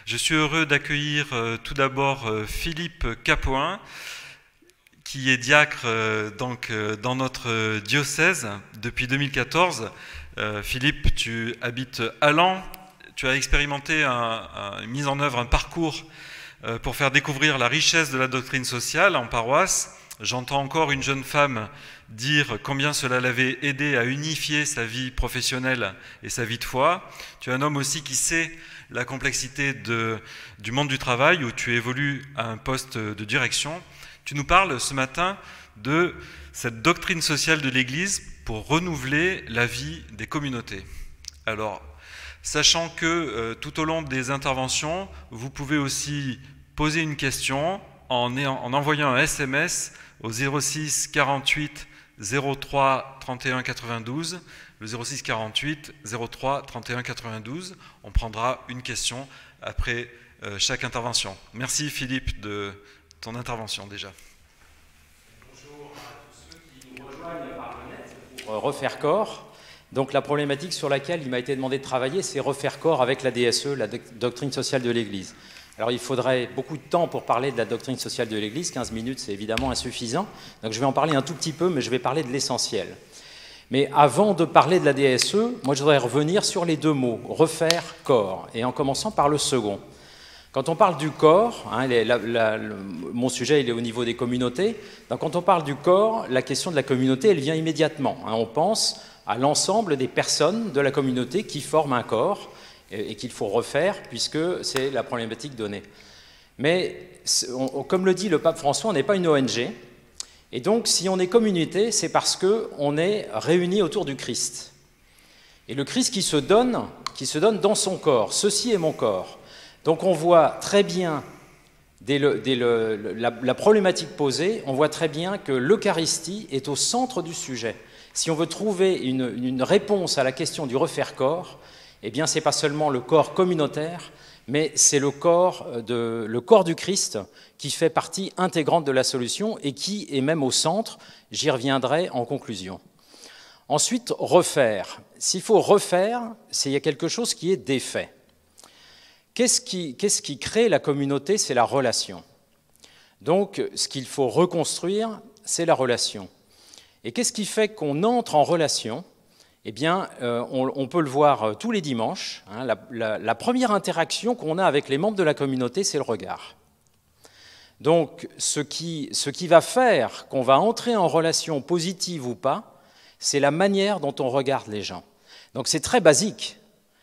Je suis heureux d'accueillir tout d'abord Philippe Capoin, qui est diacre dans notre diocèse depuis 2014. Philippe, tu habites Allan, tu as expérimenté mise en œuvre un parcours pour faire découvrir la richesse de la doctrine sociale en paroisse. J'entends encore une jeune femme dire combien cela l'avait aidé à unifier sa vie professionnelle et sa vie de foi. Tu es un homme aussi qui sait la complexité du monde du travail où tu évolues à un poste de direction. Tu nous parles ce matin de cette doctrine sociale de l'Église pour renouveler la vie des communautés. Alors, sachant que tout au long des interventions, vous pouvez aussi poser une question en envoyant un SMS au 06 48 03 31 92, le 06 48 03 31 92. On prendra une question après chaque intervention. Merci Philippe de ton intervention déjà. Bonjour à tous ceux qui nous rejoignent par le net pour refaire corps. Donc la problématique sur laquelle il m'a été demandé de travailler, c'est refaire corps avec la DSE, la doctrine sociale de l'Église. Alors il faudrait beaucoup de temps pour parler de la doctrine sociale de l'Église, 15 minutes c'est évidemment insuffisant, donc je vais en parler un tout petit peu, mais je vais parler de l'essentiel. Mais avant de parler de la DSE, moi je voudrais revenir sur les deux mots, refaire corps, et en commençant par le second. Quand on parle du corps, hein, mon sujet il est au niveau des communautés, donc quand on parle du corps, la question de la communauté elle vient immédiatement. Hein, on pense à l'ensemble des personnes de la communauté qui forment un corps, et qu'il faut refaire, puisque c'est la problématique donnée. Mais, comme le dit le pape François, on n'est pas une ONG, et donc si on est communauté, c'est parce qu'on est réunis autour du Christ. Et le Christ qui se donne dans son corps, ceci est mon corps. Donc on voit très bien, dès la problématique posée, on voit très bien que l'Eucharistie est au centre du sujet. Si on veut trouver une réponse à la question du refaire corps, eh bien, ce n'est pas seulement le corps communautaire, mais c'est le corps du Christ qui fait partie intégrante de la solution et qui est même au centre. J'y reviendrai en conclusion. Ensuite, refaire. S'il faut refaire, il y a quelque chose qui est défait. Qu'est-ce qui crée la communauté? C'est la relation. Donc, ce qu'il faut reconstruire, c'est la relation. Et qu'est-ce qui fait qu'on entre en relation? Eh bien, on peut le voir tous les dimanches. Hein, la première interaction qu'on a avec les membres de la communauté, c'est le regard. Donc, ce qui va faire qu'on va entrer en relation positive ou pas, c'est la manière dont on regarde les gens. Donc, c'est très basique,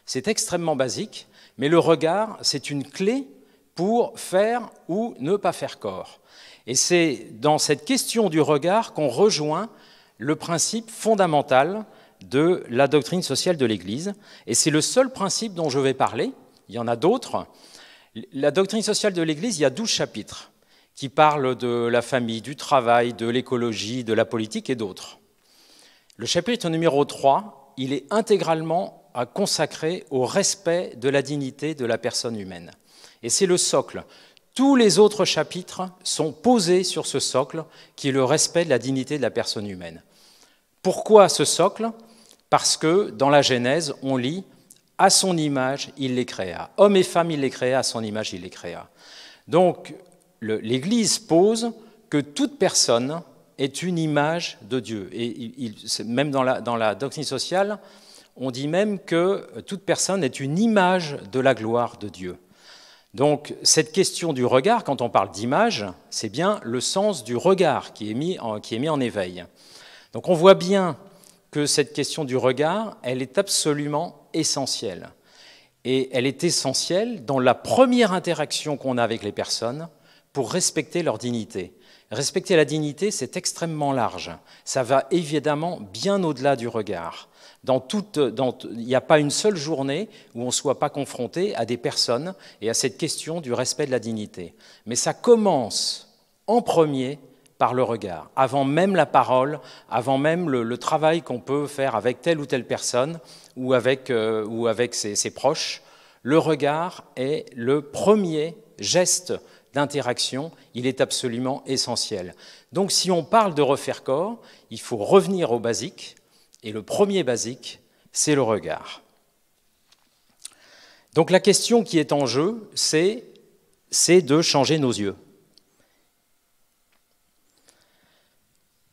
c'est extrêmement basique, mais le regard, c'est une clé pour faire ou ne pas faire corps. Et c'est dans cette question du regard qu'on rejoint le principe fondamental de la doctrine sociale de l'Église, et c'est le seul principe dont je vais parler. Il y en a d'autres. La doctrine sociale de l'Église, il y a 12 chapitres qui parlent de la famille, du travail, de l'écologie, de la politique et d'autres. Le chapitre numéro 3, il est intégralement consacré au respect de la dignité de la personne humaine. Et c'est le socle. Tous les autres chapitres sont posés sur ce socle qui est le respect de la dignité de la personne humaine. Pourquoi ce socle ? Parce que dans la Genèse, on lit « à son image, il les créa ». Hommes et femmes, il les créa, à son image, il les créa. Donc, l'Église pose que toute personne est une image de Dieu. Et même dans la doctrine sociale, on dit même que toute personne est une image de la gloire de Dieu. Donc, cette question du regard, quand on parle d'image, c'est bien le sens du regard qui est mis en éveil. Donc, on voit bien que cette question du regard, elle est absolument essentielle. Et elle est essentielle dans la première interaction qu'on a avec les personnes pour respecter leur dignité. Respecter la dignité, c'est extrêmement large. Ça va évidemment bien au-delà du regard. Il n'y a pas une seule journée où on ne soit pas confronté à des personnes et à cette question du respect de la dignité. Mais ça commence en premier par le regard, avant même la parole, avant même le travail qu'on peut faire avec telle ou telle personne ou avec ses proches. Le regard est le premier geste d'interaction, il est absolument essentiel. Donc si on parle de refaire corps, il faut revenir au basique, et le premier basique, c'est le regard. Donc la question qui est en jeu, c'est de changer nos yeux.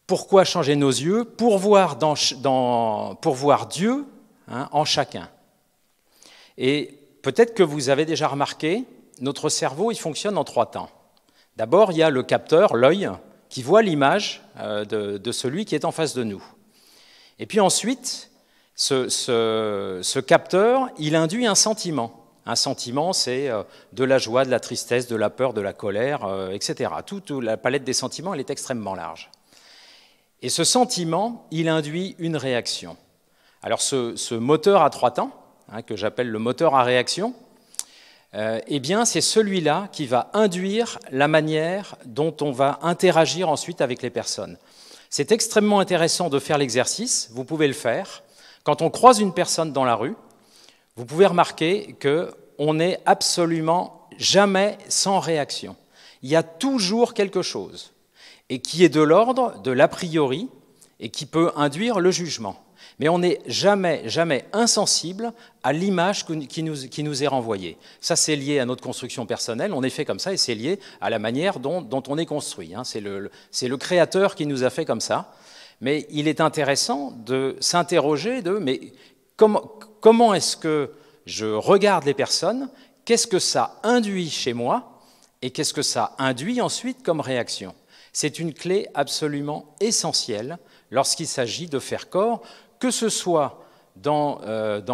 Pourquoi changer nos yeux? Pour voir Dieu en chacun. Et peut-être que vous avez déjà remarqué, notre cerveau, il fonctionne en 3 temps. D'abord, il y a le capteur, l'œil, qui voit l'image de celui qui est en face de nous. Et puis ensuite, ce capteur, il induit un sentiment. Un sentiment, c'est de la joie, de la tristesse, de la peur, de la colère, etc. Toute la palette des sentiments, elle est extrêmement large. Et ce sentiment, il induit une réaction. Alors ce moteur à 3 temps, que j'appelle le moteur à réaction, eh bien c'est celui-là qui va induire la manière dont on va interagir ensuite avec les personnes. C'est extrêmement intéressant de faire l'exercice, vous pouvez le faire. Quand on croise une personne dans la rue, vous pouvez remarquer qu'on n'est absolument jamais sans réaction. Il y a toujours quelque chose, et qui est de l'ordre de l'a priori, et qui peut induire le jugement. Mais on n'est jamais insensible à l'image qui nous est renvoyée. Ça, c'est lié à notre construction personnelle, on est fait comme ça, et c'est lié à la manière dont on est construit. C'est le créateur qui nous a fait comme ça. Mais il est intéressant de s'interroger mais comment est-ce que je regarde les personnes, qu'est-ce que ça induit chez moi, et qu'est-ce que ça induit ensuite comme réaction. C'est une clé absolument essentielle lorsqu'il s'agit de faire corps, que ce soit dans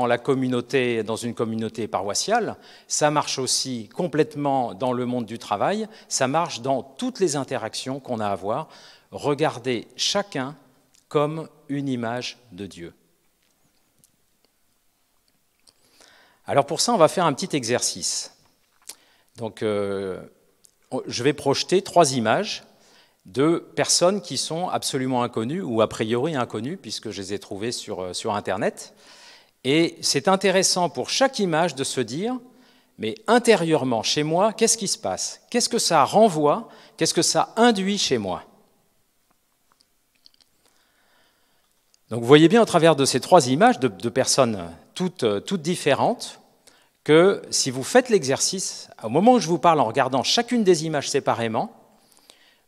la communauté, dans une communauté paroissiale, ça marche aussi complètement dans le monde du travail, ça marche dans toutes les interactions qu'on a à avoir. Regardez chacun comme une image de Dieu. Alors pour ça, on va faire un petit exercice. Donc, je vais projeter 3 images de personnes qui sont absolument inconnues ou a priori inconnues, puisque je les ai trouvées sur Internet. Et c'est intéressant pour chaque image de se dire, mais intérieurement, chez moi, qu'est-ce qui se passe? Qu'est-ce que ça renvoie? Qu'est-ce que ça induit chez moi? Donc vous voyez bien au travers de ces 3 images de personnes toutes différentes, que si vous faites l'exercice, au moment où je vous parle en regardant chacune des images séparément,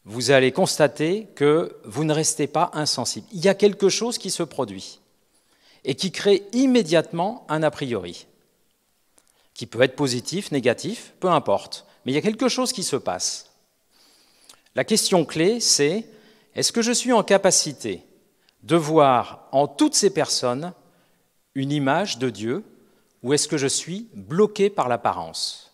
vous allez constater que vous ne restez pas insensible. Il y a quelque chose qui se produit et qui crée immédiatement un a priori, qui peut être positif, négatif, peu importe, mais il y a quelque chose qui se passe. La question clé, c'est est-ce que je suis en capacité de voir en toutes ces personnes une image de Dieu, ou est-ce que je suis bloqué par l'apparence?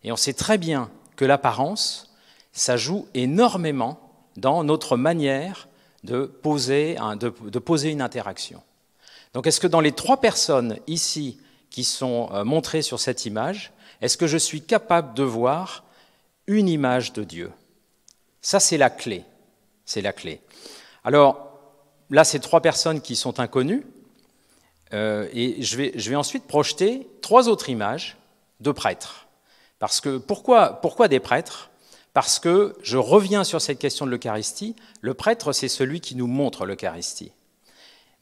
Et on sait très bien que l'apparence, ça joue énormément dans notre manière de poser une interaction. Donc est-ce que dans les 3 personnes ici qui sont montrées sur cette image, est-ce que je suis capable de voir une image de Dieu? Ça, c'est la clé. C'est la clé. Alors, là, c'est 3 personnes qui sont inconnues, et je vais ensuite projeter 3 autres images de prêtres. Parce que, pourquoi des prêtres? Parce que je reviens sur cette question de l'Eucharistie, le prêtre, c'est celui qui nous montre l'Eucharistie.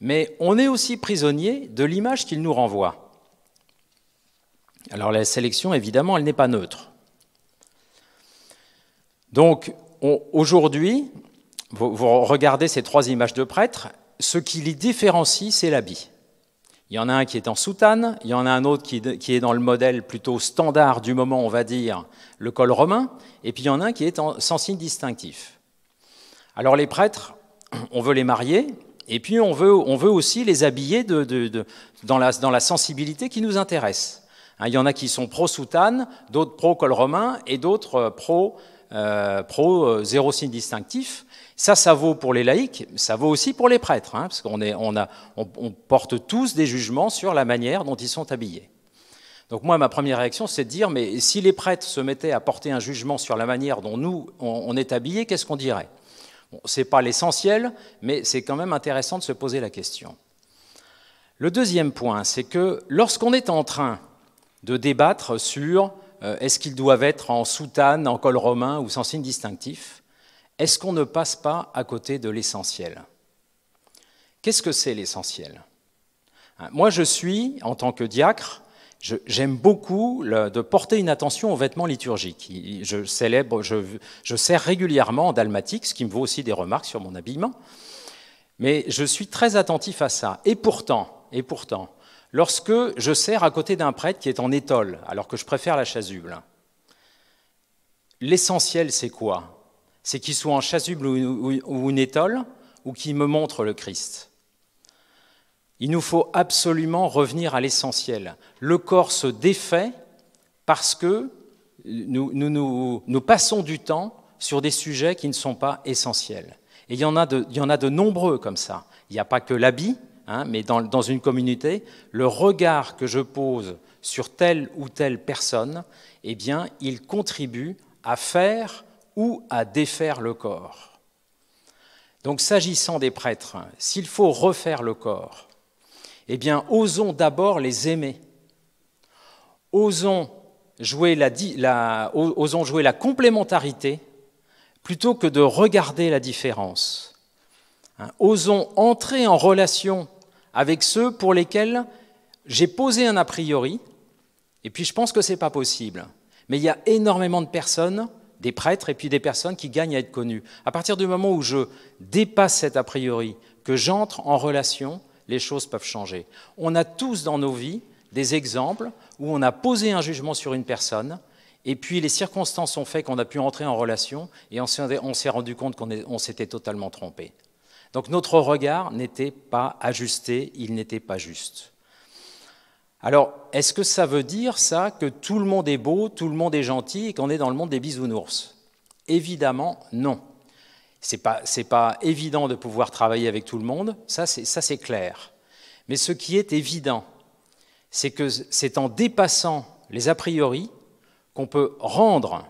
Mais on est aussi prisonnier de l'image qu'il nous renvoie. Alors la sélection, évidemment, elle n'est pas neutre. Donc, aujourd'hui, vous regardez ces 3 images de prêtres, ce qui les différencie, c'est l'habit. Il y en a un qui est en soutane, il y en a un autre qui est dans le modèle plutôt standard du moment, on va dire, le col romain, et puis il y en a un qui est sans signe distinctif. Alors les prêtres, on veut les marier, et puis on veut aussi les habiller dans la sensibilité qui nous intéresse. Il y en a qui sont pro-soutane, d'autres pro-col romain, et d'autres pro zéro signe distinctif. Ça vaut pour les laïcs, ça vaut aussi pour les prêtres, parce qu'on porte tous des jugements sur la manière dont ils sont habillés. Donc moi, ma première réaction, c'est de dire, mais si les prêtres se mettaient à porter un jugement sur la manière dont nous, on est habillés, qu'est-ce qu'on dirait? Bon, ce n'est pas l'essentiel, mais c'est quand même intéressant de se poser la question. Le deuxième point, c'est que lorsqu'on est en train de débattre sur est-ce qu'ils doivent être en soutane, en col romain ou sans signe distinctif, est-ce qu'on ne passe pas à côté de l'essentiel? Qu'est-ce que c'est l'essentiel? Moi, je suis, en tant que diacre, j'aime beaucoup de porter une attention aux vêtements liturgiques. Je sers régulièrement en dalmatique, ce qui me vaut aussi des remarques sur mon habillement. Mais je suis très attentif à ça. Et pourtant, lorsque je sers à côté d'un prêtre qui est en étole, alors que je préfère la chasuble, l'essentiel, c'est quoi? C'est qu'il soit en chasuble ou une étole, ou qu'il me montre le Christ. Il nous faut absolument revenir à l'essentiel. Le corps se défait parce que nous passons du temps sur des sujets qui ne sont pas essentiels. Et il y en a de nombreux comme ça. Il n'y a pas que l'habit, mais dans une communauté, le regard que je pose sur telle ou telle personne, eh bien, il contribue à faire ou à défaire le corps. Donc, s'agissant des prêtres, s'il faut refaire le corps, eh bien, osons d'abord les aimer. Osons jouer la complémentarité plutôt que de regarder la différence. Osons entrer en relation avec ceux pour lesquels j'ai posé un a priori, et puis je pense que ce n'est pas possible. Mais il y a énormément de personnes, des prêtres et puis des personnes qui gagnent à être connues. À partir du moment où je dépasse cet a priori, que j'entre en relation, les choses peuvent changer. On a tous dans nos vies des exemples où on a posé un jugement sur une personne et puis les circonstances ont fait qu'on a pu entrer en relation et on s'est rendu compte qu'on s'était totalement trompé. Donc notre regard n'était pas ajusté, il n'était pas juste. Alors, est-ce que ça veut dire ça que tout le monde est beau, tout le monde est gentil et qu'on est dans le monde des bisounours? Évidemment, non. C'est pas évident de pouvoir travailler avec tout le monde, ça c'est clair. Mais ce qui est évident, c'est que c'est en dépassant les a priori qu'on peut rendre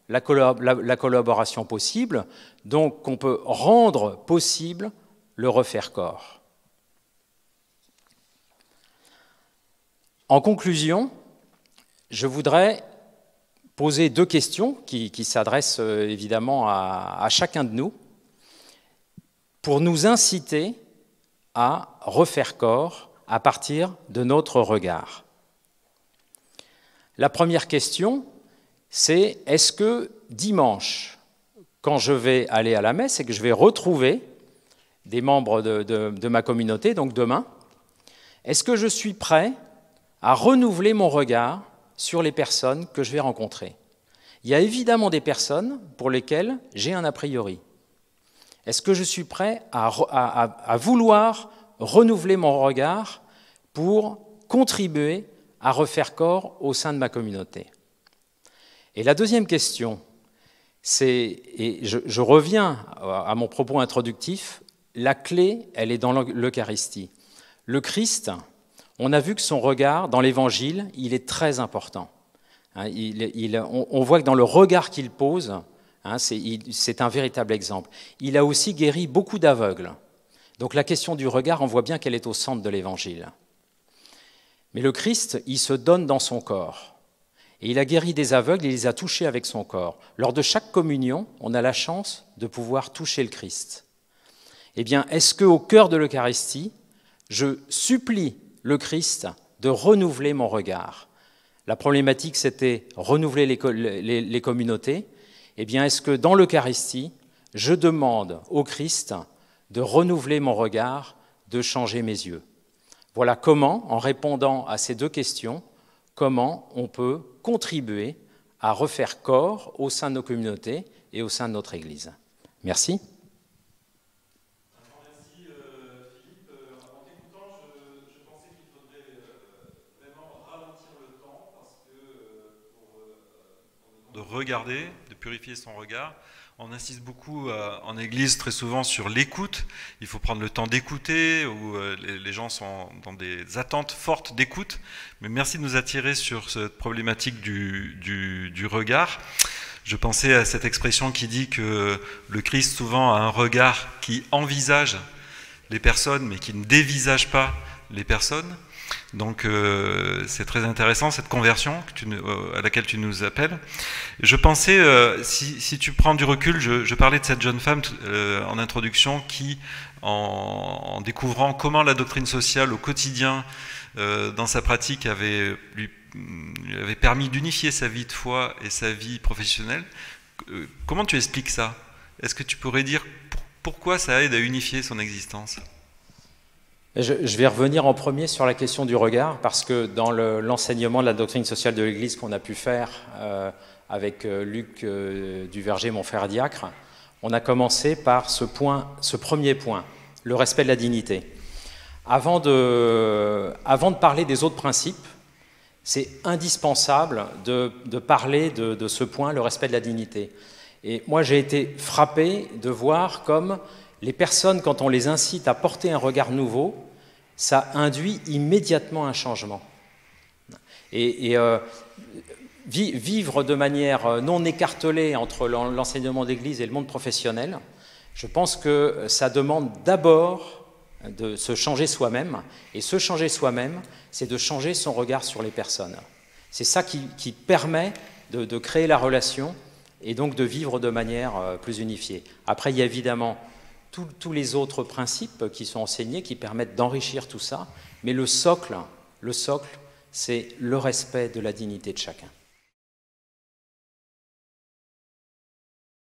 la collaboration possible, donc qu'on peut rendre possible le refaire corps. En conclusion, je voudrais poser deux questions qui s'adressent évidemment à chacun de nous pour nous inciter à refaire corps à partir de notre regard. La première question, c'est est-ce que dimanche, quand je vais aller à la messe et que je vais retrouver des membres de ma communauté, donc demain, est-ce que je suis prêt à renouveler mon regard sur les personnes que je vais rencontrer? Il y a évidemment des personnes pour lesquelles j'ai un a priori. Est-ce que je suis prêt à vouloir renouveler mon regard pour contribuer à refaire corps au sein de ma communauté? Et la deuxième question, c'est, et je reviens à mon propos introductif, la clé, elle est dans l'Eucharistie. Le Christ, on a vu que son regard, dans l'Évangile, il est très important. On voit que dans le regard qu'il pose, c'est un véritable exemple. Il a aussi guéri beaucoup d'aveugles. Donc la question du regard, on voit bien qu'elle est au centre de l'Évangile. Mais le Christ, il se donne dans son corps. Et il a guéri des aveugles, il les a touchés avec son corps. Lors de chaque communion, on a la chance de pouvoir toucher le Christ. Eh bien, est-ce qu'au cœur de l'Eucharistie, je supplie le Christ de renouveler mon regard? La problématique, c'était renouveler les communautés. Eh bien, est-ce que dans l'Eucharistie, je demande au Christ de renouveler mon regard, de changer mes yeux? Voilà comment, en répondant à ces deux questions, comment on peut contribuer à refaire corps au sein de nos communautés et au sein de notre Église. Merci. Merci Philippe. En t'écoutant, je pensais qu'il faudrait vraiment ralentir le temps parce que de regarder, de purifier son regard. On insiste beaucoup en Église très souvent sur l'écoute. Il faut prendre le temps d'écouter, où les gens sont dans des attentes fortes d'écoute. Mais merci de nous attirer sur cette problématique du regard. Je pensais à cette expression qui dit que le Christ souvent a un regard qui envisage les personnes, mais qui ne dévisage pas les personnes. Donc c'est très intéressant cette conversion à laquelle tu nous appelles. Je pensais, si tu prends du recul, je parlais de cette jeune femme en introduction qui, en découvrant comment la doctrine sociale au quotidien, dans sa pratique, avait lui avait permis d'unifier sa vie de foi et sa vie professionnelle. Comment tu expliques ça? Est-ce que tu pourrais dire pourquoi ça aide à unifier son existence? Je vais revenir en premier sur la question du regard, parce que dans l'enseignement de la doctrine sociale de l'Église qu'on a pu faire avec Luc Duverger, mon frère diacre, on a commencé par ce premier point, le respect de la dignité. Avant de parler des autres principes, c'est indispensable de parler de ce point, le respect de la dignité. Et moi, j'ai été frappé de voir comme les personnes, quand on les incite à porter un regard nouveau, ça induit immédiatement un changement. Et vivre de manière non écartelée entre l'enseignement d'Église et le monde professionnel, je pense que ça demande d'abord de se changer soi-même. Et se changer soi-même, c'est de changer son regard sur les personnes. C'est ça qui permet de créer la relation et donc de vivre de manière plus unifiée. Après, il y a évidemment tous les autres principes qui sont enseignés, qui permettent d'enrichir tout ça, mais le socle, c'est le respect de la dignité de chacun.